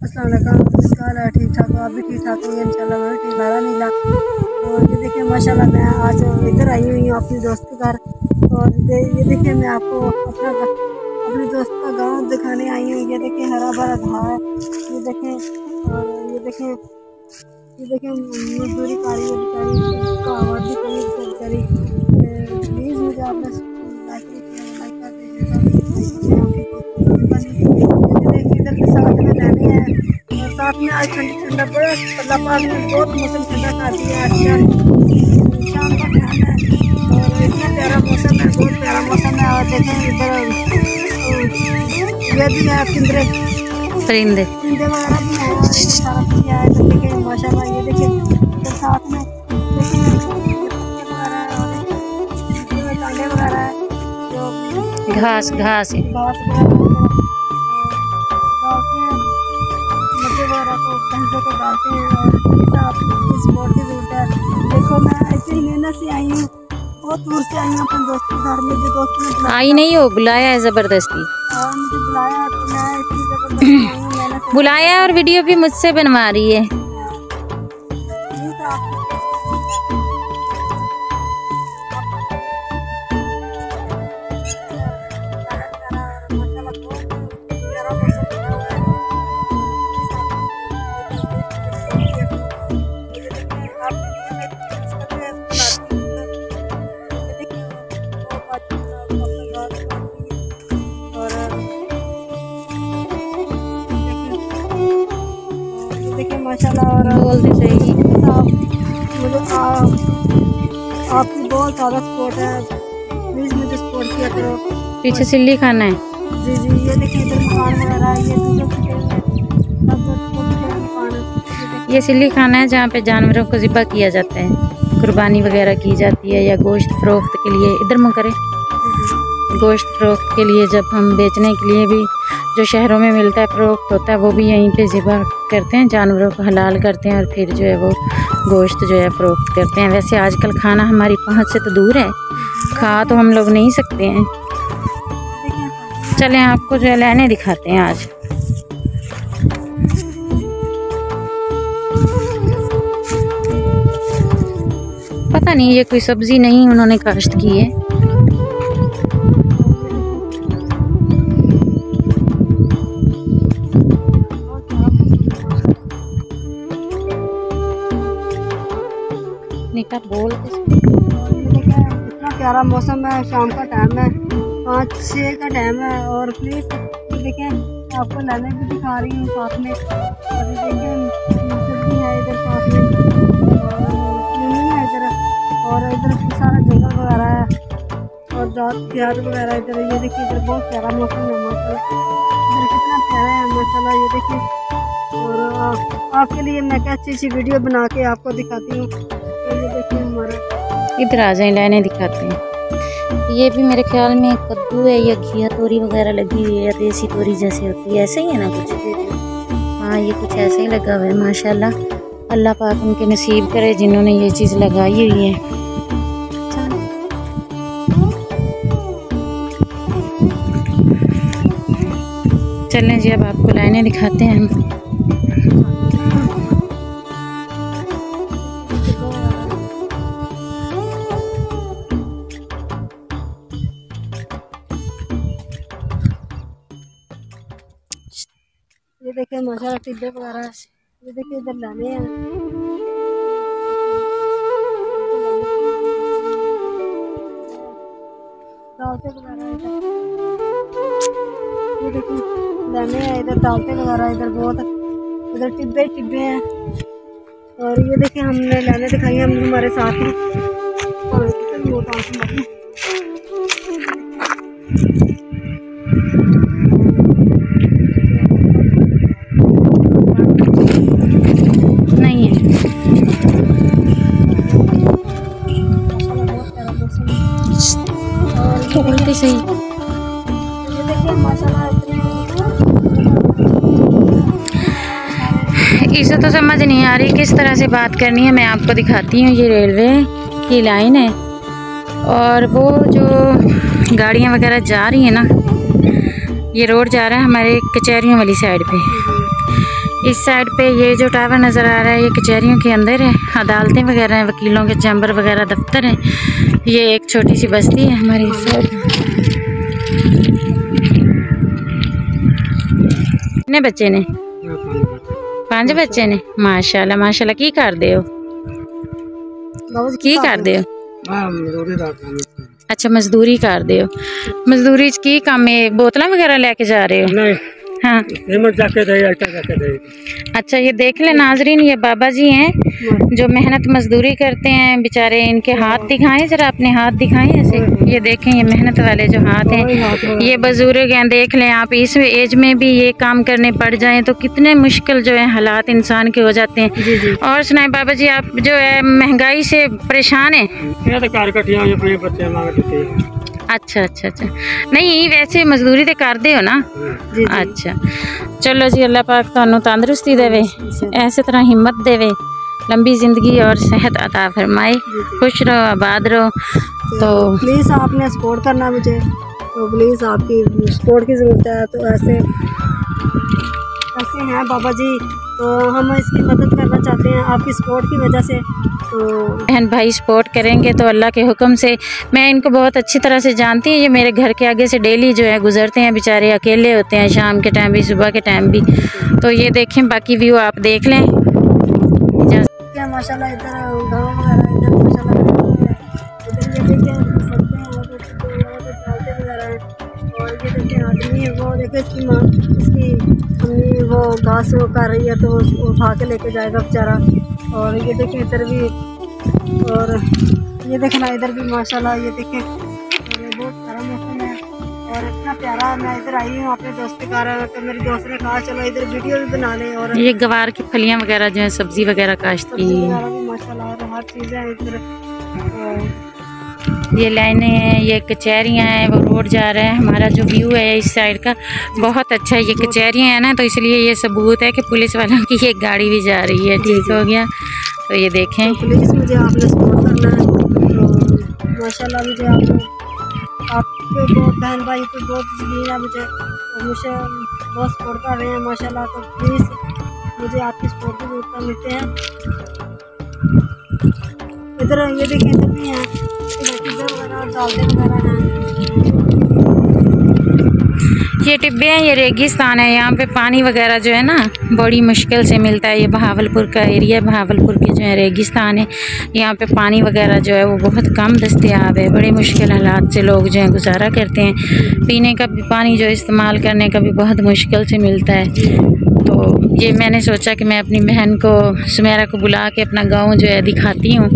अस्सलाम वालेकुम, ठीक ठाक हो? आप भी ठीक ठाक होंगे इंशाल्लाह। मैं भी ठीक हरा नीला। और ये देखिए माशाल्लाह मैं आज इधर आई हुई हूँ अपनी दोस्त के घर। और ये देखिए मैं आपको अपने दोस्त का गांव दिखाने आई हूँ। ये देखिए हरा भरा घास है, ये देखें। और ये देखें मजदूरी कारी है बेचारी, उसको आवाज़ भी करी बेचारी। प्लीज़ मुझे आपने लाइक कर दीजिएगा। इधर के साथ में रहने हैं और साथ में आज ठंडा बड़ा अल्लाह पाक ने बहुत मौसम ठंडा कर दिया है। शाम का टाइम है और इतना प्यारा मौसम है, बहुत प्यारा मौसम है। और देखें इधर ये भी है परिंदे वगैरह भी है, सारा कुछ है। इधर देखें माशाल्लाह, ये देखें इधर साथ में कांडे वगैरह है जो घास मजे वगैरह को भैंसों को डालते हैं। और इस बोर्ड की जरूरत है। देखो मैं ऐसे ही मेहनत से आई हूँ, बहुत दूर से आई हूँ अपने दोस्त के घर में। जो दोस्त ने आई नहीं हो, बुलाया है जबरदस्ती। और मुझे बुलाया तो मैं इतनी जबरदस्ती आई हूँ, मेहनत बुलाया और वीडियो भी मुझसे बनवा रही है। देखिए माशाल्लाह। और बोलते सही मुझे आपकी बहुत ज़्यादा सपोर्ट है, प्लीज़ मुझे सपोर्ट किया करो। पीछे सिल्ली खाना है। जी ये देखिए इधर मकान वगैरह है, ये सिल्ली खाना है जहाँ पे जानवरों को ज़िबा किया जाता है, कुर्बानी वगैरह की जाती है या गोश्त फ़रोख्त के लिए। इधर मुँह करे, गोश्त फ़रोख्त के लिए जब हम बेचने के लिए भी जो शहरों में मिलता है फ़रोख्त होता है, वो भी यहीं पे ज़िबा करते हैं, जानवरों को हलाल करते हैं और फिर जो है वो गोश्त जो है फ़रोख्त करते हैं। वैसे आजकल खाना हमारी पहुंच से तो दूर है, खा तो हम लोग नहीं सकते हैं। चलें आपको जो है लेने दिखाते हैं आज। पता नहीं ये कोई सब्ज़ी नहीं उन्होंने काश्त की है। निका बोल इतना प्यारा मौसम है, शाम का टाइम है, 5-6 का टाइम है। और प्लीज़ देखें आपको लेने भी दिखा रही हूँ साथ में। और देखें मस्जिद भी है इधर साथ में, है इधर। और इधर सारा जंगल वगैरह है और प्याज वगैरह इधर। ये देखिए इधर बहुत प्यारा मौसम है माशाल्लाह, इधर कितना प्यारा है माशाल्लाह। ये देखिए और आपके लिए मैं क्या अच्छी वीडियो बना के आपको दिखाती हूँ। ये देखिए हमारा, इधर आ जाए लेने दिखाते हैं। ये भी मेरे ख्याल में कद्दू है या घिया तोरी वगैरह लगी हुई है या देसी तोरी जैसे होती है, ऐसे ही है ना कुछ। हाँ ये कुछ ऐसे ही लगा हुआ है माशाल्लाह। अल्लाह पाक उनके नसीब करे जिन्होंने ये चीज़ लगाई हुई है। चलें जी अब आपको लाइनें दिखाते हैं हम। ये देखिए माशाल्लाह टिड्डे वगैरह, ये देखिए इधर लाने हैं। दालते वगैरह इधर, ये देखिए लाने हैं इधर दालते वगैरह इधर बहुत, इधर टिब्बे हैं। और ये देखिए हमने लाने दिखाई, हम हमारे साथ में नहीं है। और बोलते सही। ये देखिए माशाल्लाह इसे तो समझ नहीं आ रही किस तरह से बात करनी है। मैं आपको दिखाती हूँ, ये रेलवे की लाइन है और वो जो गाड़ियाँ वगैरह जा रही हैं ना, ये रोड जा रहा है हमारे कचहरियों वाली साइड पे। इस साइड पे ये जो टावर नज़र आ रहा है ये कचहरियों के अंदर है, अदालतें वगैरह हैं, वकीलों के चैम्बर वगैरह दफ्तर हैं। ये एक छोटी सी बस्ती है हमारी इस साइड। कितने बच्चे ने? 5 बच्चे ने। माशाल्लाह माशाल्लाह। की कर दे हो? की कर दे हो? अच्छा मजदूरी कर दे हो। मजदूरी च की काम है? बोतलें वगैरह लेके जा रहे हो? नहीं। हाँ अच्छा ये देख ले नाजरीन, ये बाबा जी हैं जो मेहनत मजदूरी करते हैं बेचारे। इनके हाथ दिखाएं जरा, अपने हाथ दिखाएं ऐसे। ये देखें ये मेहनत वाले जो हाथ हैं, ये बुजुर्ग हैं। देख लें आप, इस एज में भी ये काम करने पड़ जाएं तो कितने मुश्किल जो है हालात इंसान के हो जाते हैं। जी। और सुनाए बाबा जी, आप जो है महंगाई से परेशान है? अच्छा अच्छा अच्छा। नहीं वैसे मजदूरी तो कर दे हो ना? जी। अच्छा चलो जी, अल्लाह पाक तुहानू तंदुरुस्ती देवे, ऐसे तरह हिम्मत देवे, लंबी ज़िंदगी और सेहत अता फरमाए, खुश रहो आबाद रहो। तो प्लीज़ आपने सपोर्ट करना मुझे, तो प्लीज़ आपकी सपोर्ट की ज़रूरत है। तो ऐसे हैं बाबा जी, तो हम इसकी मदद करना चाहते हैं आपकी सपोर्ट की वजह से। तो बहन भाई सपोर्ट करेंगे तो अल्लाह के हुक्म से। मैं इनको बहुत अच्छी तरह से जानती हूँ, ये मेरे घर के आगे से डेली जो है गुजरते हैं, बेचारे अकेले होते हैं, शाम के टाइम भी सुबह के टाइम भी। तो ये देखें, बाकी व्यू आप देख लें। क्या माशाल्लाह इधर गाँव वगैरह, इधर माशाल्लाह इधर ये देखिए सड़कें वगैरह हैं। और ये देखिए आदमी है, वो देखिए इसकी माँ, इसकी अम्मी वो घास वो कर रही है तो वो उठा के लेके जाएगा बेचारा। और ये देखिए इधर भी, और ये देखना इधर भी माशाल्लाह, ये देखिए बहुत प्यारा मौसम है और इतना प्यारा। मैं इधर आई हूँ अपने दोस्त के घर, तो मेरे दोस्त ने कहा चलो इधर वीडियो भी बना लें। और ये गवार की फलियाँ वगैरह जो है, सब्जी वगैरह काश्त की माशाल्लाह, और हर चीज़ है इधर। ये लाइनें हैं, ये कचहरियाँ हैं, वो रोड जा रहा है। हमारा जो व्यू है इस साइड का बहुत अच्छा है। ये कचहरियाँ हैं ना, तो इसलिए ये सबूत है कि पुलिस वालों की एक गाड़ी भी जा रही है। ठीक हो गया। तो ये देखें, तो प्लीज़ मुझे आपने सपोर्ट करना है। तो माशाल्लाह मुझे आपके बहुत बहन भाई पे बहुत यकीन है मुझे, और मुझे बहुत सपोर्ट कर रहे हैं माशाल्लाह। तो प्लीज़ मुझे आपकी सपोर्ट की ज़रूरत मिलते हैं। इधर ये देखिए इधर भी हैं वगैरह, दालें वगैरह हैं। ये टिब्बे हैं, ये रेगिस्तान है। यहाँ पे पानी वगैरह जो है ना बड़ी मुश्किल से मिलता है। ये बहावलपुर का एरिया, बहावलपुर के जो है रेगिस्तान है। यहाँ पे पानी वगैरह जो है वो बहुत कम दस्तयाब है। बड़े मुश्किल हालात से लोग जो है गुजारा करते हैं। पीने का भी पानी जो इस्तेमाल करने का भी बहुत मुश्किल से मिलता है। तो ये मैंने सोचा कि मैं अपनी बहन को सुमेरा को बुला के अपना गाँव जो है दिखाती हूँ।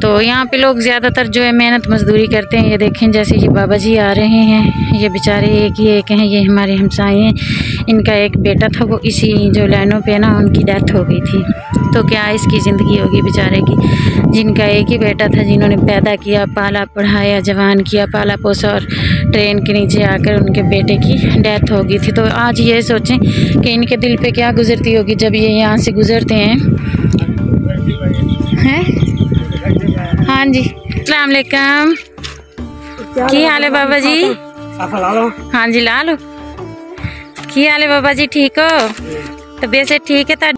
तो यहाँ पे लोग ज़्यादातर जो है मेहनत मजदूरी करते हैं। ये देखें जैसे ये बाबा जी आ रहे हैं, ये बेचारे एक ही एक हैं, ये हमारे हमसाए हैं। इनका एक बेटा था, वो इसी जो लाइनों पे ना उनकी डेथ हो गई थी। तो क्या इसकी ज़िंदगी होगी बेचारे की, जिनका एक ही बेटा था, जिन्होंने पैदा किया, पाला पढ़ाया, जवान किया, पाला पोसा, और ट्रेन के नीचे आकर उनके बेटे की डेथ हो गई थी। तो आज ये सोचें कि इनके दिल पे क्या गुजरती होगी जब ये यहाँ से गुज़रते हैं। हाँ जी, अस्सलाम वालेकुम। की हाल है बाबा जी? हाँ जी ला लो। की हाल है बाबा जी, ठीक हो? तबीयत से ठीक है?